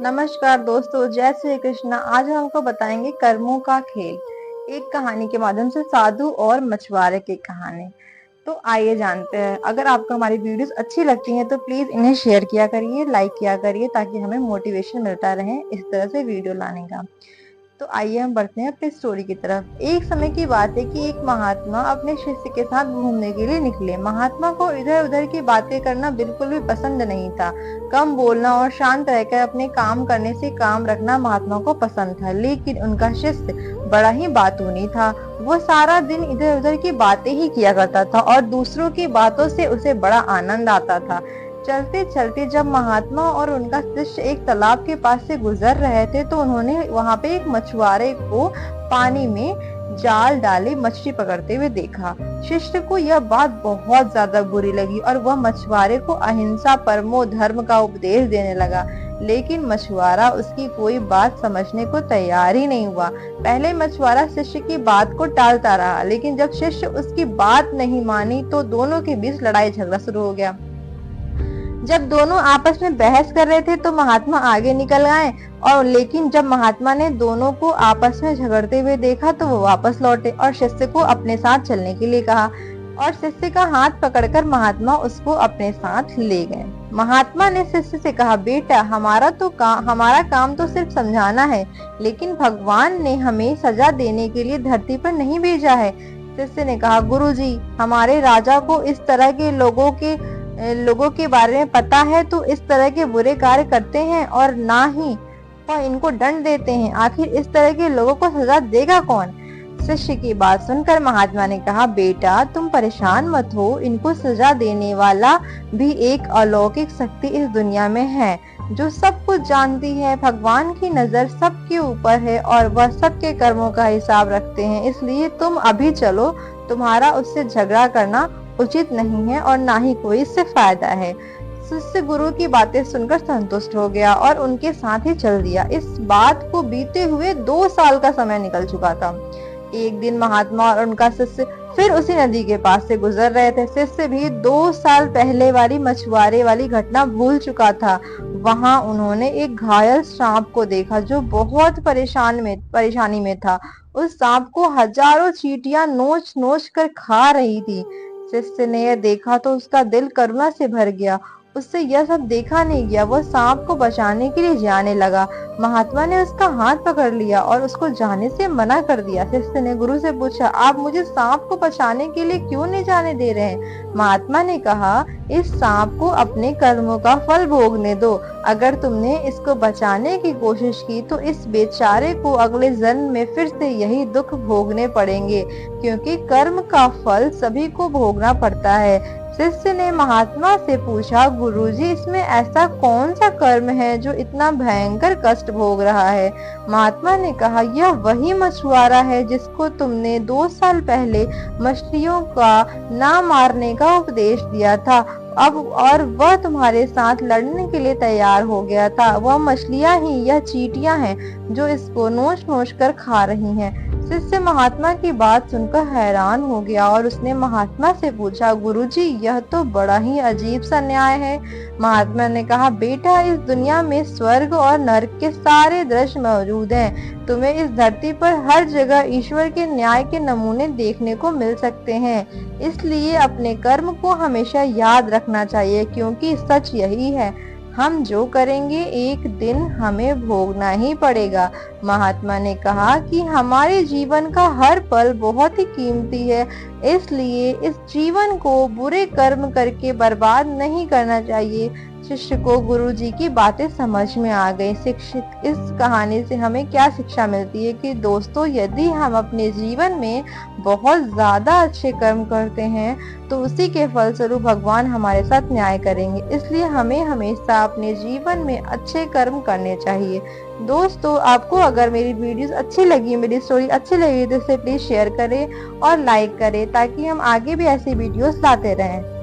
नमस्कार दोस्तों, जय श्री कृष्णा। आज हम आपको बताएंगे कर्मों का खेल, एक कहानी के माध्यम से साधु और मछुआरे की कहानी। तो आइए जानते हैं। अगर आपको हमारी वीडियोस अच्छी लगती हैं तो प्लीज इन्हें शेयर किया करिए, लाइक किया करिए, ताकि हमें मोटिवेशन मिलता रहे इस तरह से वीडियो लाने का। तो आइए हम बढ़ते हैं अपनी स्टोरी की तरफ। एक समय की बात है कि एक महात्मा अपने शिष्य के साथ घूमने के लिए निकले। महात्मा को इधर उधर की बातें करना बिल्कुल भी पसंद नहीं था। कम बोलना और शांत रहकर अपने काम करने से काम रखना महात्मा को पसंद था। लेकिन उनका शिष्य बड़ा ही बातूनी था। वो सारा दिन इधर उधर की बातें ही किया करता था और दूसरों की बातों से उसे बड़ा आनंद आता था। चलते चलते जब महात्मा और उनका शिष्य एक तालाब के पास से गुजर रहे थे तो उन्होंने वहां पे एक मछुआरे को पानी में जाल डाले मछली पकड़ते हुए देखा। शिष्य को यह बात बहुत ज्यादा बुरी लगी और वह मछुआरे को अहिंसा परमो धर्म का उपदेश देने लगा। लेकिन मछुआरा उसकी कोई बात समझने को तैयार ही नहीं हुआ। पहले मछुआरा शिष्य की बात को टालता रहा, लेकिन जब शिष्य उसकी बात नहीं मानी तो दोनों के बीच लड़ाई झगड़ा शुरू हो गया। जब दोनों आपस में बहस कर रहे थे तो महात्मा आगे निकल आए और लेकिन जब महात्मा ने दोनों को आपस में झगड़ते हुए देखा तो वो वापस लौटे और शिष्य को अपने साथ चलने के लिए कहा और शिष्य का हाथ पकड़कर महात्मा उसको अपने साथ ले गए। महात्मा ने शिष्य से कहा, बेटा हमारा काम तो सिर्फ समझाना है, लेकिन भगवान ने हमें सजा देने के लिए धरती पर नहीं भेजा है। शिष्य ने कहा, गुरुजी, हमारे राजा को इस तरह के लोगों के बारे में पता है तो इस तरह के बुरे कार्य करते हैं और ना ही वह इनको दंड देते हैं। आखिर इस तरह के लोगों को सजा देगा कौन? शिष्य की बात सुनकर महात्मा ने कहा, बेटा तुम परेशान मत हो, इनको सजा देने वाला भी एक अलौकिक शक्ति इस दुनिया में है जो सब कुछ जानती है। भगवान की नजर सबके ऊपर है और वह सबके कर्मों का हिसाब रखते हैं। इसलिए तुम अभी चलो, तुम्हारा उससे झगड़ा करना उचित नहीं है और ना ही कोई इससे फायदा है। शिष्य गुरु की बातें सुनकर संतुष्ट हो गया और उनके साथ ही चल दिया। इस बात को बीते हुए 2 साल का समय निकल चुका था। एक दिन महात्मा और उनका शिष्य फिर उसी नदी के पास से गुजर रहे थे। शिष्य भी 2 साल पहले वाली मछुआरे वाली घटना भूल चुका था। वहां उन्होंने एक घायल सांप को देखा जो बहुत परेशानी में था। उस सांप को हजारों चींटियां नोच नोच कर खा रही थी। शिष्य ने यह देखा तो उसका दिल करुणा से भर गया। उससे यह सब देखा नहीं गया। वह सांप को बचाने के लिए जाने लगा। महात्मा ने उसका हाथ पकड़ लिया और उसको जाने से मना कर दिया। शिष्य ने गुरु से पूछा, आप मुझे सांप को बचाने के लिए क्यों नहीं जाने दे रहे हैं? महात्मा ने कहा, इस सांप को अपने कर्मों का फल भोगने दो। अगर तुमने इसको बचाने की कोशिश की तो इस बेचारे को अगले जन्म में फिर से यही दुख भोगने पड़ेंगे, क्योंकि कर्म का फल सभी को भोगना पड़ता है। शिष्य ने महात्मा से पूछा, गुरुजी, इसमें ऐसा कौन सा कर्म है जो इतना भयंकर कष्ट भोग रहा है? महात्मा ने कहा, यह वही मछुआरा है जिसको तुमने 2 साल पहले मछलियों का ना मारने का उपदेश दिया था। अब और वह तुम्हारे साथ लड़ने के लिए तैयार हो गया था। वह मछलियां ही यह चींटियां हैं जो इसको नोच नोच कर खा रही हैं। शिष्य महात्मा की बात सुनकर हैरान हो गया और उसने महात्मा से पूछा, गुरुजी, यह तो बड़ा ही अजीब सा न्याय है। महात्मा ने कहा, बेटा, इस दुनिया में स्वर्ग और नरक के सारे दृश्य मौजूद हैं। तुम्हें इस धरती पर हर जगह ईश्वर के न्याय के नमूने देखने को मिल सकते हैं। इसलिए अपने कर्म को हमेशा याद रखना चाहिए, क्योंकि सच यही है, हम जो करेंगे एक दिन हमें भोगना ही पड़ेगा। महात्मा ने कहा कि हमारे जीवन का हर पल बहुत ही कीमती है, इसलिए इस जीवन को बुरे कर्म करके बर्बाद नहीं करना चाहिए। शिष्य को गुरुजी की बातें समझ में आ गई। शिक्षक इस कहानी से हमें क्या शिक्षा मिलती है कि दोस्तों, यदि हम अपने जीवन में बहुत ज्यादा अच्छे कर्म करते हैं तो उसी के फलस्वरूप भगवान हमारे साथ न्याय करेंगे। इसलिए हमें हमेशा अपने जीवन में अच्छे कर्म करने चाहिए। दोस्तों, आपको अगर मेरी वीडियोस अच्छी लगी, मेरी स्टोरी अच्छी लगी तो इसे प्लीज शेयर करें और लाइक करें, ताकि हम आगे भी ऐसी वीडियोस लाते रहें।